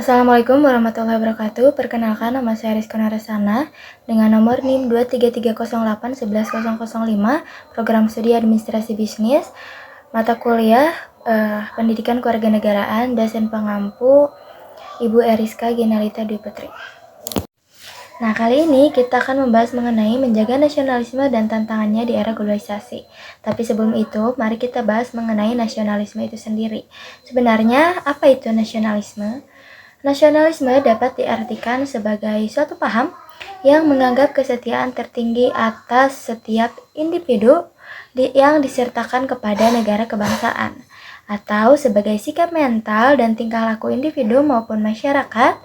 Assalamualaikum warahmatullahi wabarakatuh. Perkenalkan, nama saya Rizky Narasana dengan nomor NIM 23308110005, program studi administrasi bisnis, mata kuliah pendidikan kewarganegaraan, dosen pengampu Ibu Eriska Genalita Dwi Putri. Nah, kali ini kita akan membahas mengenai menjaga nasionalisme dan tantangannya di era globalisasi. Tapi sebelum itu, mari kita bahas mengenai nasionalisme itu sendiri. Sebenarnya, apa itu nasionalisme? Nasionalisme dapat diartikan sebagai suatu paham yang menganggap kesetiaan tertinggi atas setiap individu yang disertakan kepada negara kebangsaan, atau sebagai sikap mental dan tingkah laku individu maupun masyarakat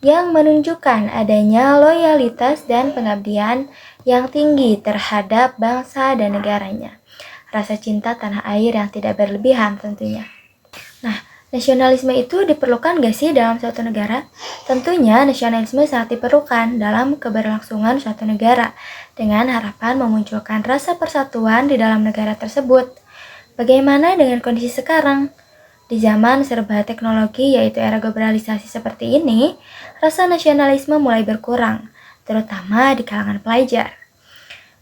yang menunjukkan adanya loyalitas dan pengabdian yang tinggi terhadap bangsa dan negaranya. Rasa cinta tanah air yang tidak berlebihan tentunya. Nah, nasionalisme itu diperlukan gak sih dalam suatu negara? Tentunya nasionalisme sangat diperlukan dalam keberlangsungan suatu negara dengan harapan memunculkan rasa persatuan di dalam negara tersebut. Bagaimana dengan kondisi sekarang? Di zaman serba teknologi yaitu era globalisasi seperti ini, rasa nasionalisme mulai berkurang, terutama di kalangan pelajar.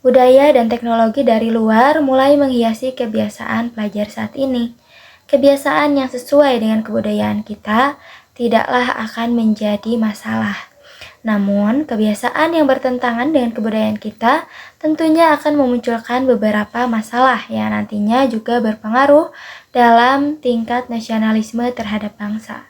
Budaya dan teknologi dari luar mulai menghiasi kebiasaan pelajar saat ini. Kebiasaan yang sesuai dengan kebudayaan kita tidaklah akan menjadi masalah. Namun, kebiasaan yang bertentangan dengan kebudayaan kita tentunya akan memunculkan beberapa masalah yang nantinya juga berpengaruh dalam tingkat nasionalisme terhadap bangsa.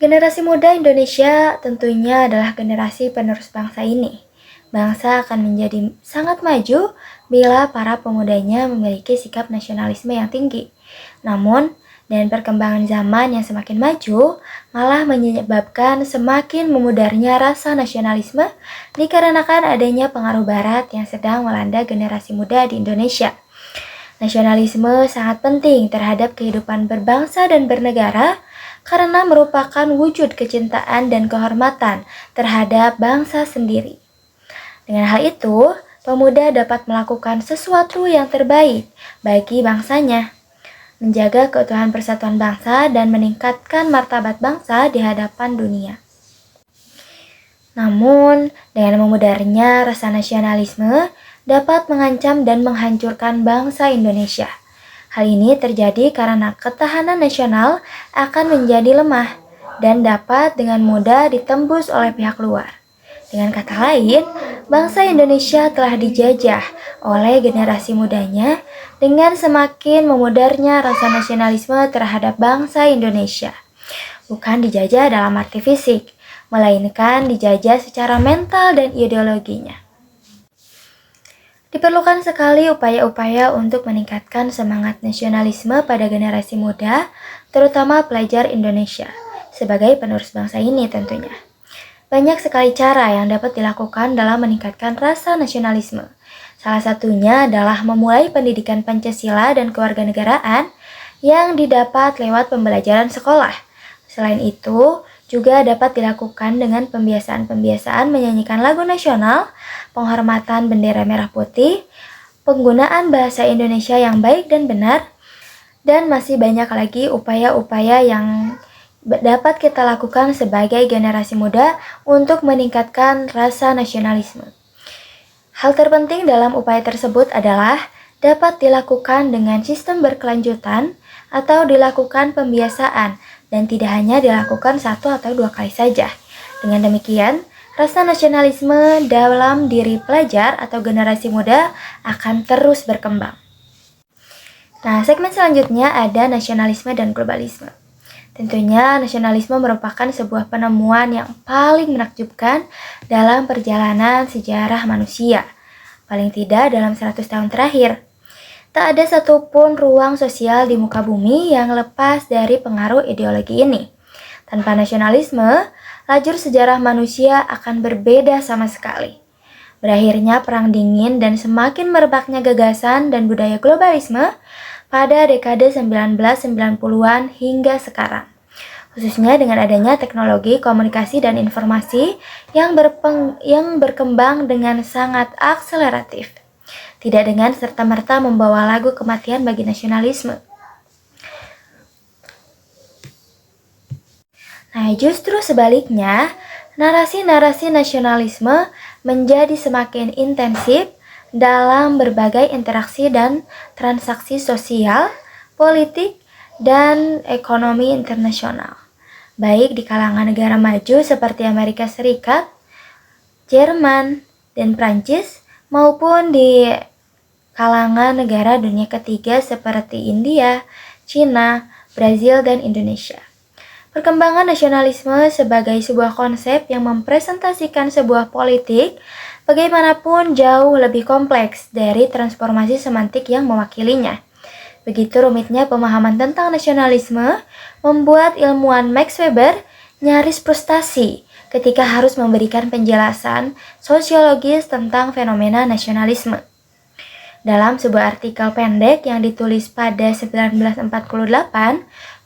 Generasi muda Indonesia tentunya adalah generasi penerus bangsa ini. Bangsa akan menjadi sangat maju bila para pemudanya memiliki sikap nasionalisme yang tinggi. Namun, dengan perkembangan zaman yang semakin maju, malah menyebabkan semakin memudarnya rasa nasionalisme dikarenakan adanya pengaruh barat yang sedang melanda generasi muda di Indonesia. Nasionalisme sangat penting terhadap kehidupan berbangsa dan bernegara karena merupakan wujud kecintaan dan kehormatan terhadap bangsa sendiri. Dengan hal itu, pemuda dapat melakukan sesuatu yang terbaik bagi bangsanya, menjaga keutuhan persatuan bangsa dan meningkatkan martabat bangsa di hadapan dunia. Namun, dengan memudarnya rasa nasionalisme dapat mengancam dan menghancurkan bangsa Indonesia. Hal ini terjadi karena ketahanan nasional akan menjadi lemah dan dapat dengan mudah ditembus oleh pihak luar. Dengan kata lain, bangsa Indonesia telah dijajah oleh generasi mudanya dengan semakin memudarnya rasa nasionalisme terhadap bangsa Indonesia. Bukan dijajah dalam arti fisik, melainkan dijajah secara mental dan ideologinya. Diperlukan sekali upaya-upaya untuk meningkatkan semangat nasionalisme pada generasi muda, terutama pelajar Indonesia, sebagai penerus bangsa ini tentunya. Banyak sekali cara yang dapat dilakukan dalam meningkatkan rasa nasionalisme. Salah satunya adalah memulai pendidikan Pancasila dan kewarganegaraan yang didapat lewat pembelajaran sekolah. Selain itu, juga dapat dilakukan dengan pembiasaan-pembiasaan menyanyikan lagu nasional, penghormatan bendera merah putih, penggunaan bahasa Indonesia yang baik dan benar, dan masih banyak lagi upaya-upaya yang dapat kita lakukan sebagai generasi muda untuk meningkatkan rasa nasionalisme. Hal terpenting dalam upaya tersebut adalah dapat dilakukan dengan sistem berkelanjutan atau dilakukan pembiasaan dan tidak hanya dilakukan 1 atau 2 kali saja. Dengan demikian, rasa nasionalisme dalam diri pelajar atau generasi muda akan terus berkembang. Nah, segmen selanjutnya ada nasionalisme dan globalisme. Tentunya nasionalisme merupakan sebuah penemuan yang paling menakjubkan dalam perjalanan sejarah manusia, paling tidak dalam 100 tahun terakhir. Tak ada satupun ruang sosial di muka bumi yang lepas dari pengaruh ideologi ini. Tanpa nasionalisme, lajur sejarah manusia akan berbeda sama sekali. Berakhirnya Perang Dingin dan semakin merebaknya gagasan dan budaya globalisme pada dekade 1990-an hingga sekarang. Khususnya dengan adanya teknologi komunikasi dan informasi yang berkembang dengan sangat akseleratif. Tidak dengan serta-merta membawa lagu kematian bagi nasionalisme. Nah, justru sebaliknya, narasi-narasi nasionalisme menjadi semakin intensif dalam berbagai interaksi dan transaksi sosial, politik, dan ekonomi internasional, baik di kalangan negara maju seperti Amerika Serikat, Jerman, dan Prancis, maupun di kalangan negara dunia ketiga seperti India, Cina, Brazil, dan Indonesia. Perkembangan nasionalisme sebagai sebuah konsep yang mempresentasikan sebuah politik bagaimanapun jauh lebih kompleks dari transformasi semantik yang mewakilinya. Begitu rumitnya pemahaman tentang nasionalisme membuat ilmuwan Max Weber nyaris frustasi ketika harus memberikan penjelasan sosiologis tentang fenomena nasionalisme. Dalam sebuah artikel pendek yang ditulis pada 1948,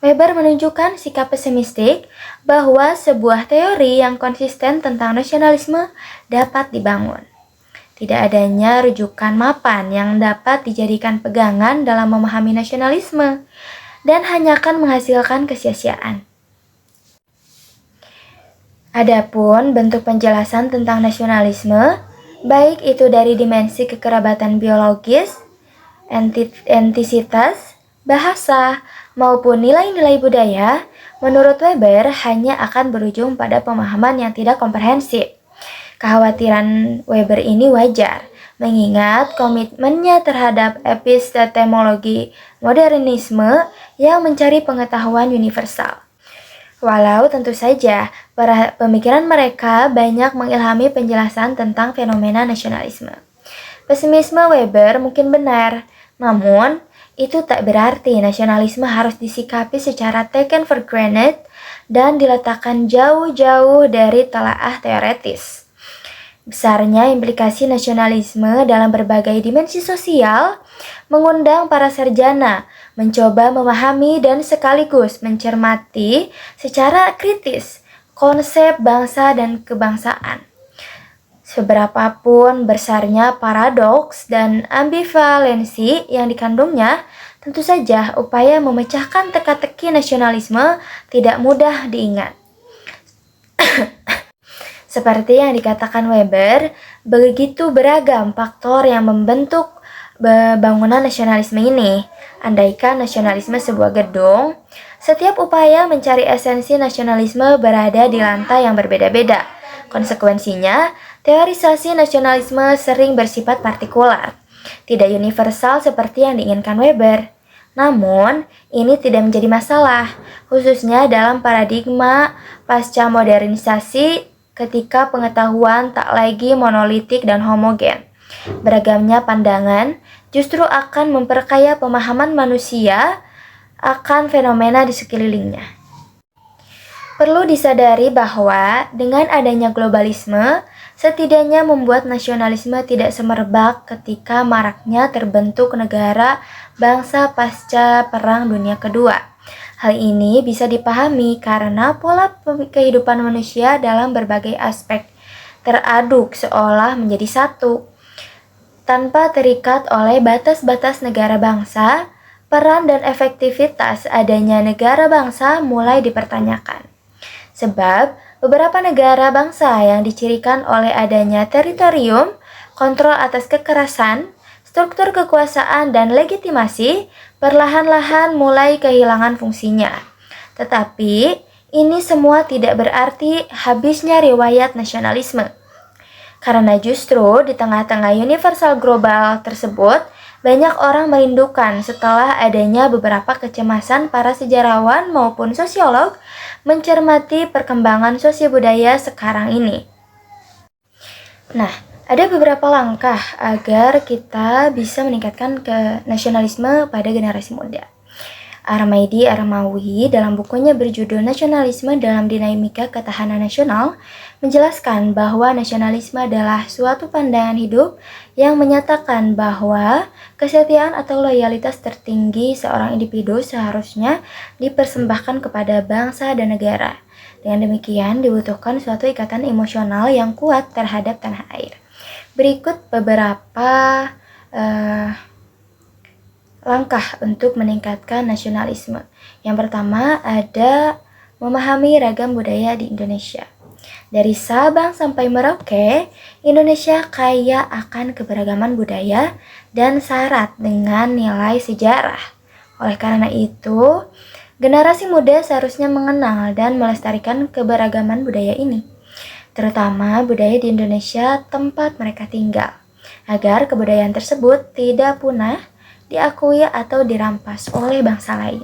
Weber menunjukkan sikap pesimistik bahwa sebuah teori yang konsisten tentang nasionalisme dapat dibangun. Tidak adanya rujukan mapan yang dapat dijadikan pegangan dalam memahami nasionalisme dan hanya akan menghasilkan kesia-siaan. Adapun bentuk penjelasan tentang nasionalisme, baik itu dari dimensi kekerabatan biologis, entisitas, bahasa, maupun nilai-nilai budaya, menurut Weber hanya akan berujung pada pemahaman yang tidak komprehensif. Kekhawatiran Weber ini wajar, mengingat komitmennya terhadap epistemologi modernisme yang mencari pengetahuan universal. Walau tentu saja, para pemikiran mereka banyak mengilhami penjelasan tentang fenomena nasionalisme. Pesimisme Weber mungkin benar, namun itu tak berarti nasionalisme harus disikapi secara taken for granted dan diletakkan jauh-jauh dari telaah teoretis. Besarnya implikasi nasionalisme dalam berbagai dimensi sosial mengundang para sarjana mencoba memahami dan sekaligus mencermati secara kritis konsep bangsa dan kebangsaan. Seberapapun besarnya paradoks dan ambivalensi yang dikandungnya, tentu saja upaya memecahkan teka-teki nasionalisme tidak mudah diingat. Seperti yang dikatakan Weber, begitu beragam faktor yang membentuk bangunan nasionalisme ini. Andaikan nasionalisme sebuah gedung, setiap upaya mencari esensi nasionalisme berada di lantai yang berbeda-beda. Konsekuensinya, teorisasi nasionalisme sering bersifat partikular, tidak universal seperti yang diinginkan Weber. Namun, ini tidak menjadi masalah, khususnya dalam paradigma pasca modernisasi ketika pengetahuan tak lagi monolitik dan homogen. Beragamnya pandangan justru akan memperkaya pemahaman manusia akan fenomena di sekelilingnya. Perlu disadari bahwa dengan adanya globalisme, setidaknya membuat nasionalisme tidak semerbak ketika maraknya terbentuk negara bangsa pasca Perang Dunia Kedua. Hal ini bisa dipahami karena pola kehidupan manusia dalam berbagai aspek teraduk seolah menjadi satu. Tanpa terikat oleh batas-batas negara bangsa, peran dan efektivitas adanya negara bangsa mulai dipertanyakan. Sebab beberapa negara bangsa yang dicirikan oleh adanya teritorium, kontrol atas kekerasan, struktur kekuasaan dan legitimasi perlahan-lahan mulai kehilangan fungsinya. Tetapi ini semua tidak berarti habisnya riwayat nasionalisme. Karena justru di tengah-tengah universal global tersebut, banyak orang merindukan setelah adanya beberapa kecemasan para sejarawan maupun sosiolog mencermati perkembangan sosiobudaya sekarang ini. Nah, ada beberapa langkah agar kita bisa meningkatkan ke nasionalisme pada generasi muda. Armaidi Armawi dalam bukunya berjudul Nasionalisme dalam Dinamika Ketahanan Nasional menjelaskan bahwa nasionalisme adalah suatu pandangan hidup yang menyatakan bahwa kesetiaan atau loyalitas tertinggi seorang individu seharusnya dipersembahkan kepada bangsa dan negara. Dengan demikian dibutuhkan suatu ikatan emosional yang kuat terhadap tanah air. Berikut beberapa langkah untuk meningkatkan nasionalisme. Yang pertama ada memahami ragam budaya di Indonesia. Dari Sabang sampai Merauke, Indonesia kaya akan keberagaman budaya dan syarat dengan nilai sejarah. Oleh karena itu, generasi muda seharusnya mengenal dan melestarikan keberagaman budaya ini, terutama budaya di Indonesia tempat mereka tinggal, agar kebudayaan tersebut tidak punah, diakui atau dirampas oleh bangsa lain.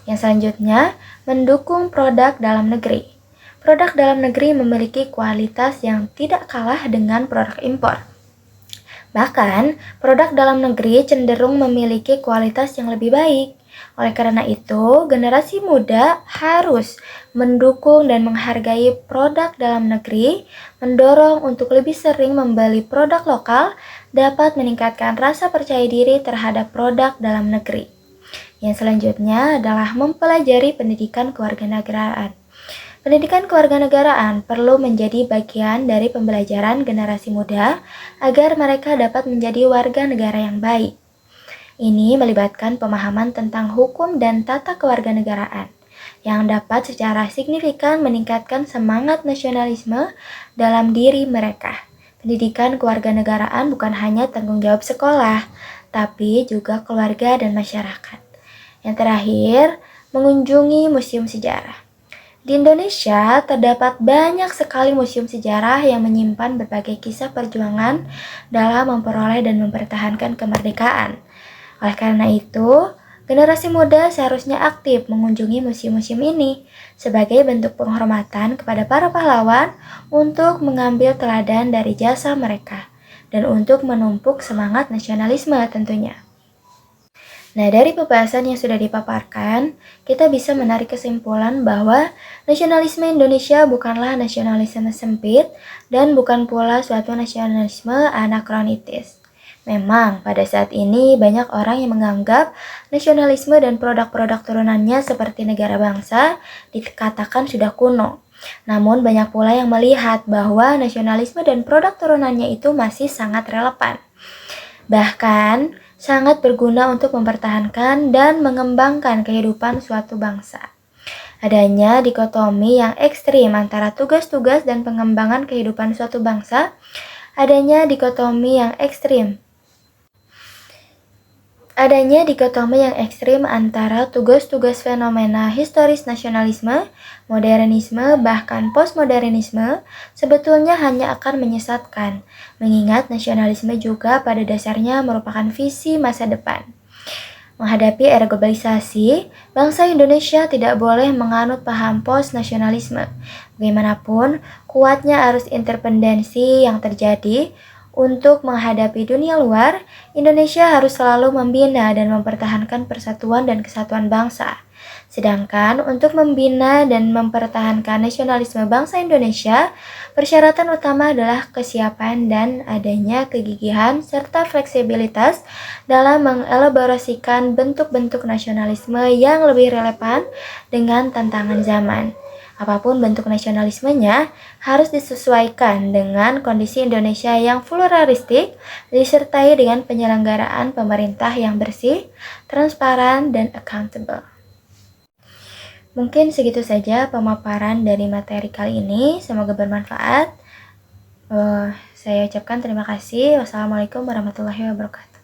Yang selanjutnya, mendukung produk dalam negeri. Produk dalam negeri memiliki kualitas yang tidak kalah dengan produk impor. Bahkan, produk dalam negeri cenderung memiliki kualitas yang lebih baik. Oleh karena itu, generasi muda harus mendukung dan menghargai produk dalam negeri, mendorong untuk lebih sering membeli produk lokal, dapat meningkatkan rasa percaya diri terhadap produk dalam negeri. Yang selanjutnya adalah mempelajari pendidikan kewarganegaraan. Pendidikan kewarganegaraan perlu menjadi bagian dari pembelajaran generasi muda agar mereka dapat menjadi warga negara yang baik. Ini melibatkan pemahaman tentang hukum dan tata kewarganegaraan yang dapat secara signifikan meningkatkan semangat nasionalisme dalam diri mereka. Pendidikan kewarganegaraan bukan hanya tanggung jawab sekolah, tapi juga keluarga dan masyarakat. Yang terakhir, mengunjungi museum sejarah. Di Indonesia, terdapat banyak sekali museum sejarah yang menyimpan berbagai kisah perjuangan dalam memperoleh dan mempertahankan kemerdekaan. Oleh karena itu, generasi muda seharusnya aktif mengunjungi museum-museum ini sebagai bentuk penghormatan kepada para pahlawan untuk mengambil teladan dari jasa mereka dan untuk menumpuk semangat nasionalisme tentunya. Nah, dari pembahasan yang sudah dipaparkan, kita bisa menarik kesimpulan bahwa nasionalisme Indonesia bukanlah nasionalisme sempit dan bukan pula suatu nasionalisme anakronis. Memang, pada saat ini banyak orang yang menganggap nasionalisme dan produk-produk turunannya seperti negara bangsa dikatakan sudah kuno. Namun, banyak pula yang melihat bahwa nasionalisme dan produk turunannya itu masih sangat relevan. Bahkan, sangat berguna untuk mempertahankan dan mengembangkan kehidupan suatu bangsa. Adanya dikotomi yang ekstrim antara tugas-tugas dan pengembangan kehidupan suatu bangsa, adanya dikotomi yang ekstrim antara tugas-tugas fenomena historis nasionalisme, modernisme, bahkan postmodernisme sebetulnya hanya akan menyesatkan, mengingat nasionalisme juga pada dasarnya merupakan visi masa depan. Menghadapi era globalisasi, bangsa Indonesia tidak boleh menganut paham post-nasionalisme. Bagaimanapun, kuatnya arus interdependensi yang terjadi, untuk menghadapi dunia luar, Indonesia harus selalu membina dan mempertahankan persatuan dan kesatuan bangsa. Sedangkan untuk membina dan mempertahankan nasionalisme bangsa Indonesia, persyaratan utama adalah kesiapan dan adanya kegigihan serta fleksibilitas dalam mengelaborasikan bentuk-bentuk nasionalisme yang lebih relevan dengan tantangan zaman. Apapun bentuk nasionalismenya harus disesuaikan dengan kondisi Indonesia yang pluralistik, disertai dengan penyelenggaraan pemerintah yang bersih, transparan, dan accountable. Mungkin segitu saja pemaparan dari materi kali ini. Semoga bermanfaat. Saya ucapkan terima kasih. Wassalamualaikum warahmatullahi wabarakatuh.